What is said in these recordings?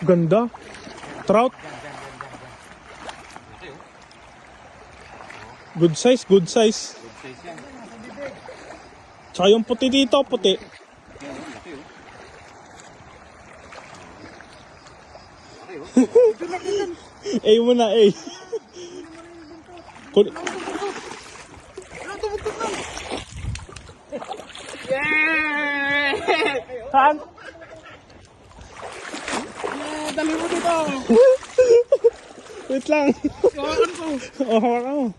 Ganda. Trout. Good size, good size. Good size yan. Tsaka yung puti dito, puti. A mo na, A. Yeah! Saan? Dali mo dito! Wait lang. Kawakan ko! Oh, hawakan mo.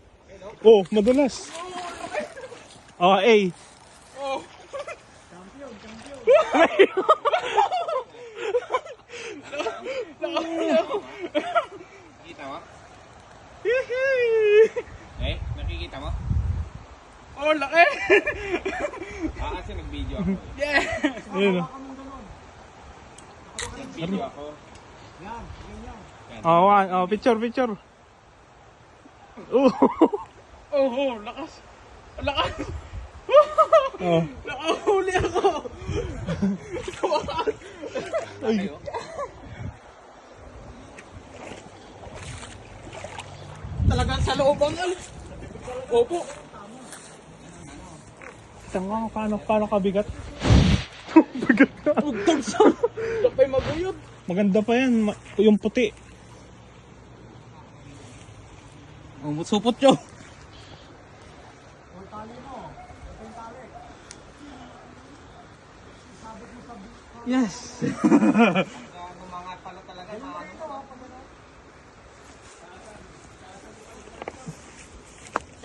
Oh, madulas. Oh, A. Oh! Nakikita mo? Eh, nakikita mo? Oh, laki! Kasi nag-video ako. Yeah! Ayun oh. Nag-video ako. Oh, picture, picture. Oh. Oh, lakas! Lakas! Oh. Nakahuli ako! Kawakan! Ay. Talagang sa loob ang Opo! Tanga, paano kabigat? Bigat na. Ugtog sa... Lapay maguyod! Maganda pa yan, yung puti. Supot nyo! Yes! Gumangat pala talaga na ano.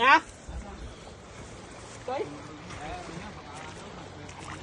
Ha? Toy?